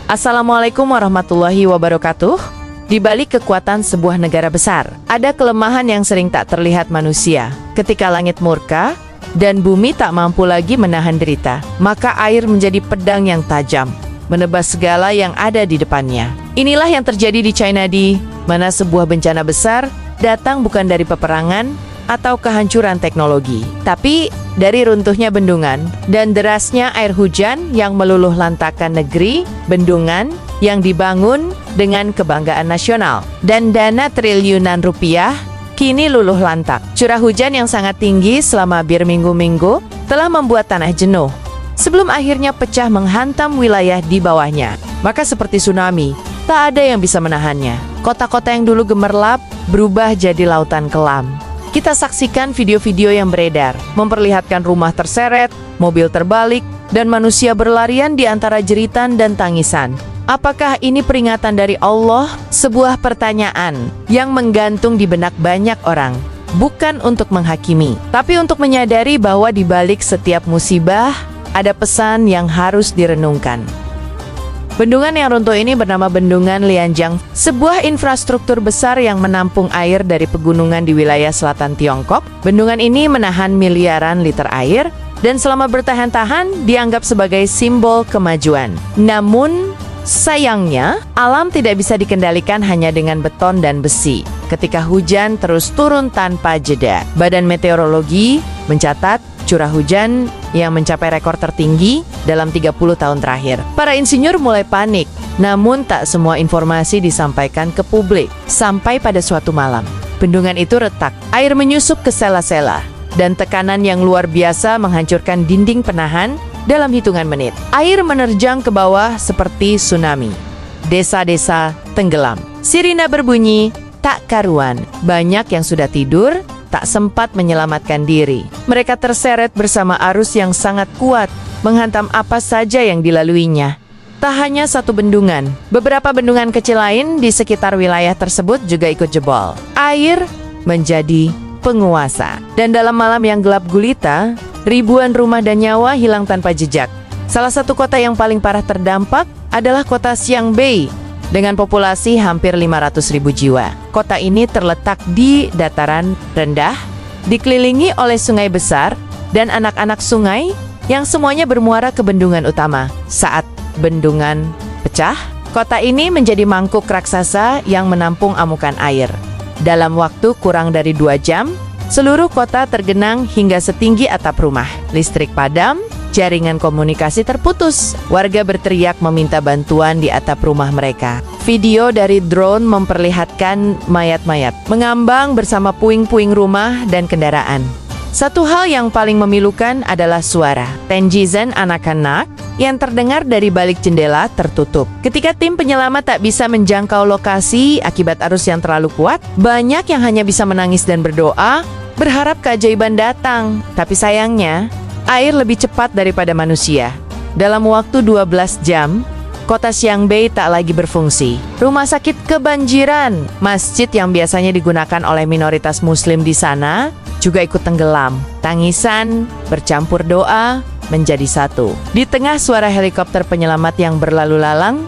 Assalamualaikum warahmatullahi wabarakatuh. Di balik kekuatan sebuah negara besar, ada kelemahan yang sering tak terlihat manusia. Ketika langit murka dan bumi tak mampu lagi menahan derita, maka air menjadi pedang yang tajam, menebas segala yang ada di depannya. Inilah yang terjadi di China, di mana sebuah bencana besar datang bukan dari peperangan atau kehancuran teknologi, tapi dari runtuhnya bendungan dan derasnya air hujan yang meluluh lantakkan negeri. Bendungan yang dibangun dengan kebanggaan nasional dan dana triliunan rupiah kini luluh lantak. Curah hujan yang sangat tinggi selama berminggu-minggu telah membuat tanah jenuh sebelum akhirnya pecah menghantam wilayah di bawahnya. Maka seperti tsunami, tak ada yang bisa menahannya. Kota-kota yang dulu gemerlap berubah jadi lautan kelam. Kita saksikan video-video yang beredar, memperlihatkan rumah terseret, mobil terbalik, dan manusia berlarian di antara jeritan dan tangisan. Apakah ini peringatan dari Allah? Sebuah pertanyaan yang menggantung di benak banyak orang. Bukan untuk menghakimi, tapi untuk menyadari bahwa di balik setiap musibah, ada pesan yang harus direnungkan. Bendungan yang runtuh ini bernama Bendungan Lianjiang, sebuah infrastruktur besar yang menampung air dari pegunungan di wilayah selatan Tiongkok. Bendungan ini menahan miliaran liter air dan selama bertahan-tahan dianggap sebagai simbol kemajuan. Namun, sayangnya, alam tidak bisa dikendalikan hanya dengan beton dan besi. Ketika hujan terus turun tanpa jeda, Badan Meteorologi mencatat curah hujan yang mencapai rekor tertinggi dalam 30 tahun terakhir. Para insinyur mulai panik, namun tak semua informasi disampaikan ke publik. Sampai pada suatu malam, bendungan itu retak, air menyusup ke sela-sela, dan tekanan yang luar biasa menghancurkan dinding penahan dalam hitungan menit. Air menerjang ke bawah seperti tsunami. Desa-desa tenggelam. Sirina berbunyi tak karuan. Banyak yang sudah tidur tak sempat menyelamatkan diri. Mereka terseret bersama arus yang sangat kuat, menghantam apa saja yang dilaluinya. Tak hanya satu bendungan, beberapa bendungan kecil lain di sekitar wilayah tersebut juga ikut jebol. Air menjadi penguasa. Dan dalam malam yang gelap gulita, ribuan rumah dan nyawa hilang tanpa jejak. Salah satu kota yang paling parah terdampak adalah kota Xiangbei, dengan populasi hampir 500.000 jiwa. Kota ini terletak di dataran rendah, dikelilingi oleh sungai besar dan anak-anak sungai yang semuanya bermuara ke bendungan utama. Saat bendungan pecah, kota ini menjadi mangkuk raksasa yang menampung amukan air. Dalam waktu kurang dari 2 jam, seluruh kota tergenang hingga setinggi atap rumah. Listrik padam, jaringan komunikasi terputus. Warga berteriak meminta bantuan di atap rumah mereka. Video dari drone memperlihatkan mayat-mayat mengambang bersama puing-puing rumah dan kendaraan. Satu hal yang paling memilukan adalah suara tenjisan anak-anak yang terdengar dari balik jendela tertutup. Ketika tim penyelamat tak bisa menjangkau lokasi akibat arus yang terlalu kuat, banyak yang hanya bisa menangis dan berdoa, berharap keajaiban datang. Tapi sayangnya, air lebih cepat daripada manusia. Dalam waktu 12 jam, kota Xiangbei tak lagi berfungsi. Rumah sakit kebanjiran. Masjid yang biasanya digunakan oleh minoritas muslim di sana juga ikut tenggelam. Tangisan bercampur doa menjadi satu. Di tengah suara helikopter penyelamat yang berlalu lalang,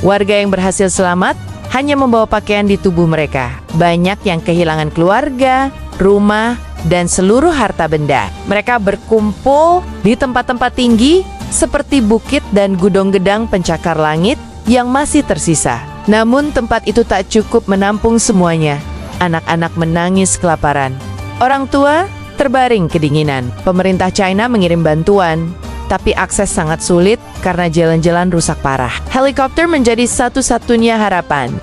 warga yang berhasil selamat hanya membawa pakaian di tubuh mereka. Banyak yang kehilangan keluarga, rumah, dan seluruh harta benda. Mereka berkumpul di tempat-tempat tinggi seperti bukit dan gudang-gedang pencakar langit yang masih tersisa. Namun tempat itu tak cukup menampung semuanya. Anak-anak menangis kelaparan. Orang tua terbaring kedinginan. Pemerintah China mengirim bantuan, tapi akses sangat sulit karena jalan-jalan rusak parah. Helikopter menjadi satu-satunya harapan.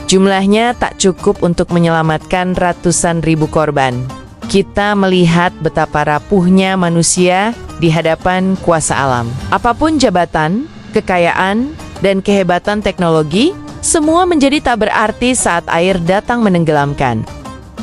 Jumlahnya tak cukup untuk menyelamatkan ratusan ribu korban. Kita melihat betapa rapuhnya manusia di hadapan kuasa alam. Apapun jabatan, kekayaan, dan kehebatan teknologi, semua menjadi tak berarti saat air datang menenggelamkan.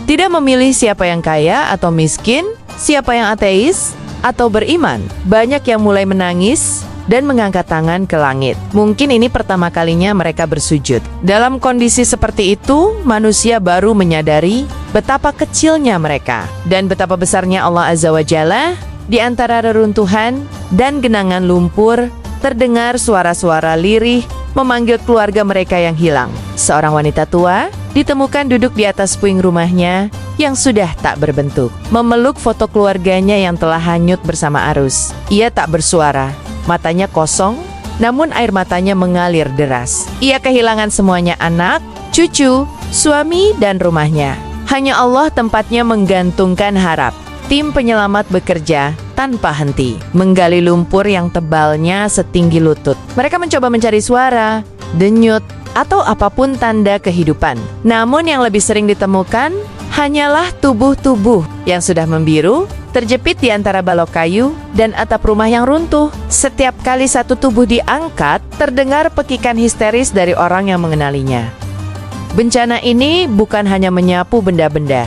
Tidak memilih siapa yang kaya atau miskin, siapa yang ateis atau beriman. Banyak yang mulai menangis dan mengangkat tangan ke langit. Mungkin ini pertama kalinya mereka bersujud. Dalam kondisi seperti itu, manusia baru menyadari betapa kecilnya mereka dan betapa besarnya Allah Azza wa Jalla Di antara reruntuhan dan genangan lumpur, terdengar suara-suara lirih memanggil keluarga mereka yang hilang. Seorang wanita tua ditemukan duduk di atas puing rumahnya yang sudah tak berbentuk, memeluk foto keluarganya yang telah hanyut bersama arus. Ia tak bersuara, matanya kosong, namun air matanya mengalir deras. Ia kehilangan semuanya: anak, cucu, suami, dan rumahnya. Hanya Allah tempatnya menggantungkan harap. Tim penyelamat bekerja tanpa henti, menggali lumpur yang tebalnya setinggi lutut. Mereka mencoba mencari suara, denyut, atau apapun tanda kehidupan. Namun yang lebih sering ditemukan hanyalah tubuh-tubuh yang sudah membiru, terjepit di antara balok kayu dan atap rumah yang runtuh. Setiap kali satu tubuh diangkat, terdengar pekikan histeris dari orang yang mengenalinya. Bencana ini bukan hanya menyapu benda-benda,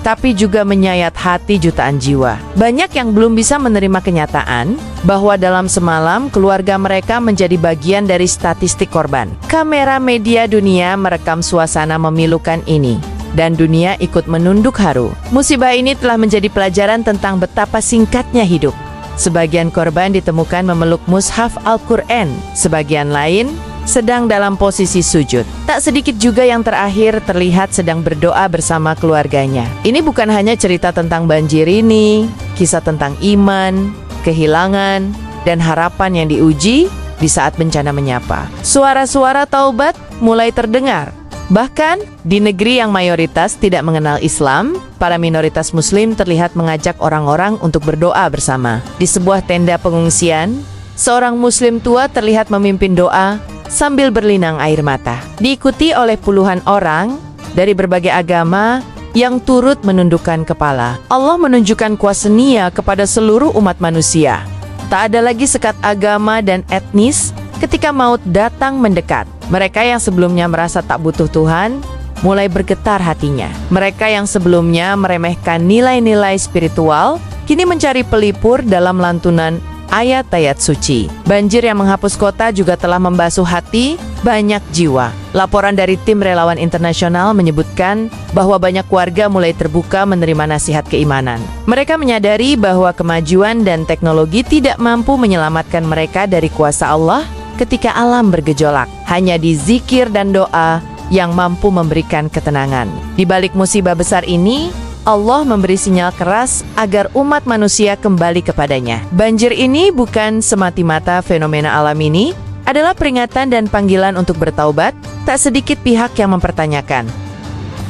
tapi juga menyayat hati jutaan jiwa. Banyak yang belum bisa menerima kenyataan bahwa dalam semalam keluarga mereka menjadi bagian dari statistik korban. Kamera media dunia merekam suasana memilukan ini, dan dunia ikut menunduk haru. Musibah ini telah menjadi pelajaran tentang betapa singkatnya hidup. Sebagian korban ditemukan memeluk mushaf Al-Quran, sebagian lain sedang dalam posisi sujud. Tak sedikit juga yang terakhir terlihat sedang berdoa bersama keluarganya. Ini bukan hanya cerita tentang banjir ini, kisah tentang iman, kehilangan, dan harapan yang diuji di saat bencana menyapa. Suara-suara taubat mulai terdengar. Bahkan di negeri yang mayoritas tidak mengenal Islam, para minoritas Muslim terlihat mengajak orang-orang untuk berdoa bersama. Di sebuah tenda pengungsian, seorang Muslim tua terlihat memimpin doa sambil berlinang air mata, diikuti oleh puluhan orang dari berbagai agama yang turut menundukkan kepala. Allah menunjukkan kuasa-Nia kepada seluruh umat manusia. Tak ada lagi sekat agama dan etnis ketika maut datang mendekat. Mereka yang sebelumnya merasa tak butuh Tuhan, mulai bergetar hatinya. Mereka yang sebelumnya meremehkan nilai-nilai spiritual, kini mencari pelipur dalam lantunan ayat-ayat suci. Banjir yang menghapus kota juga telah membasuh hati banyak jiwa. Laporan dari tim relawan internasional menyebutkan bahwa banyak warga mulai terbuka menerima nasihat keimanan. Mereka menyadari bahwa kemajuan dan teknologi tidak mampu menyelamatkan mereka dari kuasa Allah ketika alam bergejolak. Hanya di zikir dan doa yang mampu memberikan ketenangan. Di balik musibah besar ini, Allah memberi sinyal keras agar umat manusia kembali kepadanya. Banjir ini bukan semata-mata fenomena alam, ini adalah peringatan dan panggilan untuk bertaubat. Tak sedikit pihak yang mempertanyakan,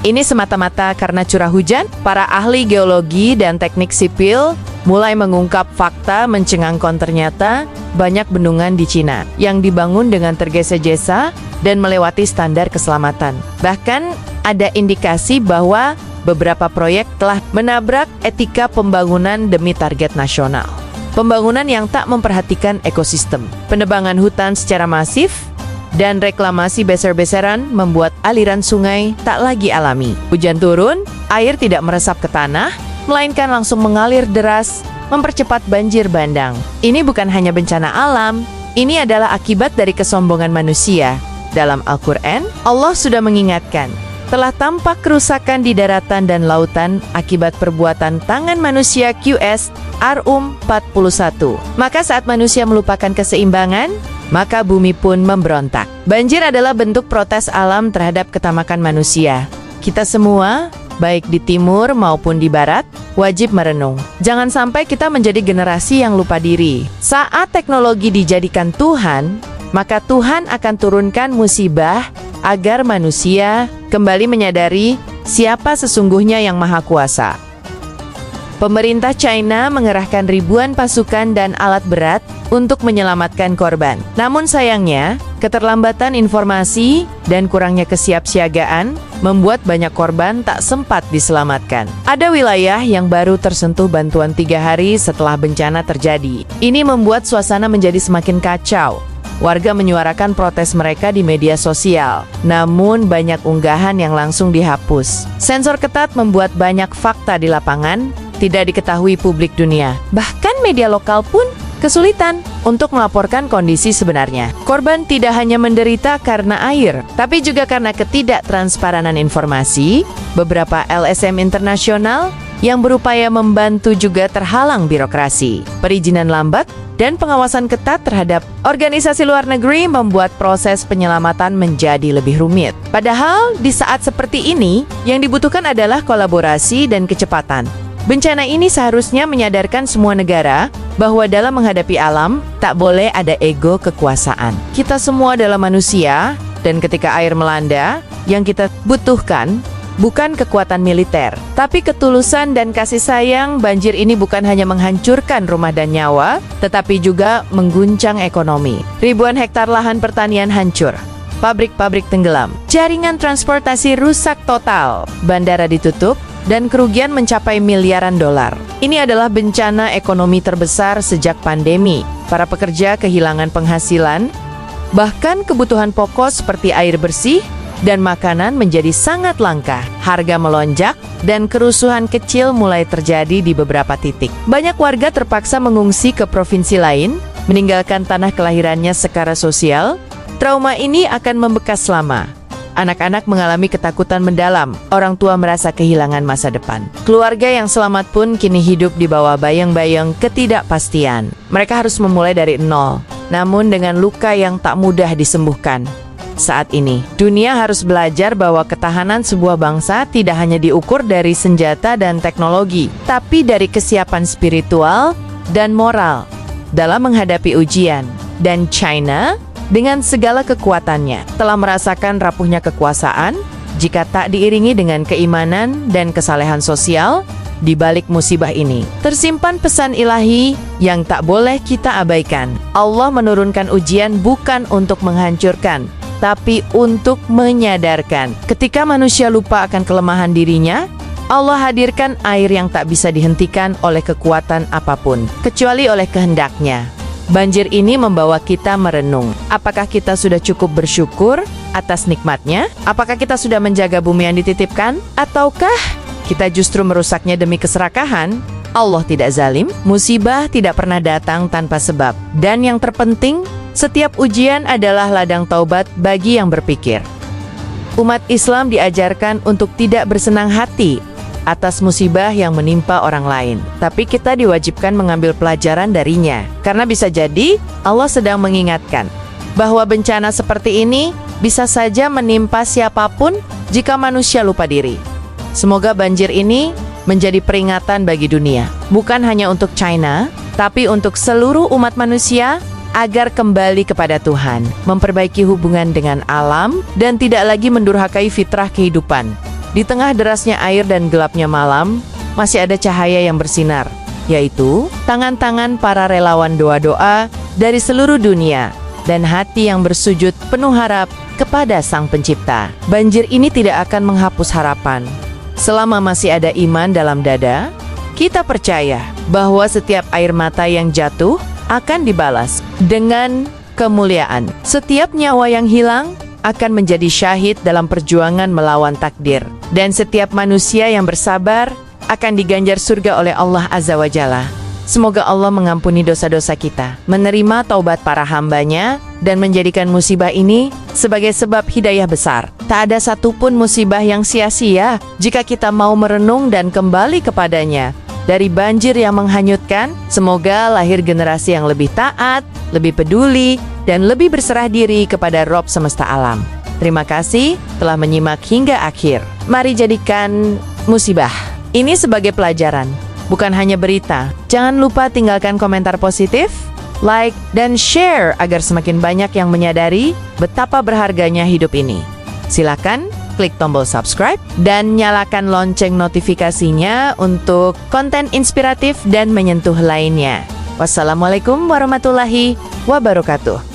ini semata-mata karena curah hujan? Para ahli geologi dan teknik sipil mulai mengungkap fakta mencengangkan ternyata banyak bendungan di Cina yang dibangun dengan tergesa-gesa dan melewati standar keselamatan. Bahkan ada indikasi bahwa beberapa proyek telah menabrak etika pembangunan demi target nasional. Pembangunan yang tak memperhatikan ekosistem, penebangan hutan secara masif, dan reklamasi besar-besaran membuat aliran sungai tak lagi alami. Hujan turun, air tidak meresap ke tanah, melainkan langsung mengalir deras, mempercepat banjir bandang. Ini bukan hanya bencana alam, ini adalah akibat dari kesombongan manusia. Dalam Al-Quran, Allah sudah mengingatkan, telah tampak kerusakan di daratan dan lautan akibat perbuatan tangan manusia. QS Ar-Um 41. Maka saat manusia melupakan keseimbangan, maka bumi pun memberontak. Banjir adalah bentuk protes alam terhadap ketamakan manusia. Kita semua, baik di timur maupun di barat, wajib merenung. Jangan sampai kita menjadi generasi yang lupa diri. Saat teknologi dijadikan Tuhan, maka Tuhan akan turunkan musibah agar manusia kembali menyadari siapa sesungguhnya yang maha kuasa. Pemerintah China mengerahkan ribuan pasukan dan alat berat untuk menyelamatkan korban. Namun sayangnya, keterlambatan informasi dan kurangnya kesiapsiagaan membuat banyak korban tak sempat diselamatkan. Ada wilayah yang baru tersentuh bantuan 3 hari setelah bencana terjadi. Ini membuat suasana menjadi semakin kacau. Warga menyuarakan protes mereka di media sosial, namun banyak unggahan yang langsung dihapus. Sensor ketat membuat banyak fakta di lapangan tidak diketahui publik dunia. Bahkan media lokal pun kesulitan untuk melaporkan kondisi sebenarnya. Korban tidak hanya menderita karena air, tapi juga karena ketidaktransparan informasi. Beberapa LSM internasional yang berupaya membantu juga terhalang birokrasi. Perizinan lambat dan pengawasan ketat terhadap organisasi luar negeri membuat proses penyelamatan menjadi lebih rumit. Padahal di saat seperti ini, yang dibutuhkan adalah kolaborasi dan kecepatan. Bencana ini seharusnya menyadarkan semua negara bahwa dalam menghadapi alam, tak boleh ada ego kekuasaan. Kita semua adalah manusia, dan ketika air melanda, yang kita butuhkan bukan kekuatan militer, tapi ketulusan dan kasih sayang. Banjir ini bukan hanya menghancurkan rumah dan nyawa, tetapi juga mengguncang ekonomi. Ribuan hektar lahan pertanian hancur, pabrik-pabrik tenggelam, jaringan transportasi rusak total, bandara ditutup, dan kerugian mencapai miliaran dolar. Ini adalah bencana ekonomi terbesar sejak pandemi. Para pekerja kehilangan penghasilan, bahkan kebutuhan pokok seperti air bersih dan makanan menjadi sangat langka. Harga melonjak dan kerusuhan kecil mulai terjadi di beberapa titik. Banyak warga terpaksa mengungsi ke provinsi lain, meninggalkan tanah kelahirannya secara sosial. Trauma ini akan membekas lama. Anak-anak mengalami ketakutan mendalam, orang tua merasa kehilangan masa depan. Keluarga yang selamat pun kini hidup di bawah bayang-bayang ketidakpastian. Mereka harus memulai dari nol, namun dengan luka yang tak mudah disembuhkan. Saat ini, dunia harus belajar bahwa ketahanan sebuah bangsa tidak hanya diukur dari senjata dan teknologi, tapi dari kesiapan spiritual dan moral dalam menghadapi ujian. Dan China, dengan segala kekuatannya, telah merasakan rapuhnya kekuasaan jika tak diiringi dengan keimanan dan kesalehan sosial. Di balik musibah ini tersimpan pesan ilahi yang tak boleh kita abaikan. Allah menurunkan ujian bukan untuk menghancurkan, tapi untuk menyadarkan. Ketika manusia lupa akan kelemahan dirinya, Allah hadirkan air yang tak bisa dihentikan oleh kekuatan apapun, kecuali oleh kehendaknya. Banjir ini membawa kita merenung. Apakah kita sudah cukup bersyukur atas nikmatnya? Apakah kita sudah menjaga bumi yang dititipkan? Ataukah kita justru merusaknya demi keserakahan? Allah tidak zalim, musibah tidak pernah datang tanpa sebab. Dan yang terpenting, setiap ujian adalah ladang taubat bagi yang berpikir. Umat Islam diajarkan untuk tidak bersenang hati atas musibah yang menimpa orang lain, tapi kita diwajibkan mengambil pelajaran darinya, karena bisa jadi Allah sedang mengingatkan bahwa bencana seperti ini bisa saja menimpa siapapun jika manusia lupa diri. Semoga banjir ini menjadi peringatan bagi dunia, bukan hanya untuk China, tapi untuk seluruh umat manusia, agar kembali kepada Tuhan, memperbaiki hubungan dengan alam, dan tidak lagi mendurhakai fitrah kehidupan. Di tengah derasnya air dan gelapnya malam, masih ada cahaya yang bersinar, yaitu tangan-tangan para relawan doa-doa dari seluruh dunia dan hati yang bersujud penuh harap kepada Sang Pencipta. Banjir ini tidak akan menghapus harapan. Selama masih ada iman dalam dada, kita percaya bahwa setiap air mata yang jatuh akan dibalas dengan kemuliaan. Setiap nyawa yang hilang akan menjadi syahid dalam perjuangan melawan takdir. Dan setiap manusia yang bersabar akan diganjar surga oleh Allah Azza wa Jalla. Semoga Allah mengampuni dosa-dosa kita, menerima taubat para hambanya, dan menjadikan musibah ini sebagai sebab hidayah besar. Tak ada satupun musibah yang sia-sia jika kita mau merenung dan kembali kepadanya. Dari banjir yang menghanyutkan, semoga lahir generasi yang lebih taat, lebih peduli, dan lebih berserah diri kepada Rob semesta alam. Terima kasih telah menyimak hingga akhir. Mari jadikan musibah ini sebagai pelajaran, bukan hanya berita. Jangan lupa tinggalkan komentar positif, like, dan share agar semakin banyak yang menyadari betapa berharganya hidup ini. Silakan klik tombol subscribe dan nyalakan lonceng notifikasinya untuk konten inspiratif dan menyentuh lainnya. Wassalamualaikum warahmatullahi wabarakatuh.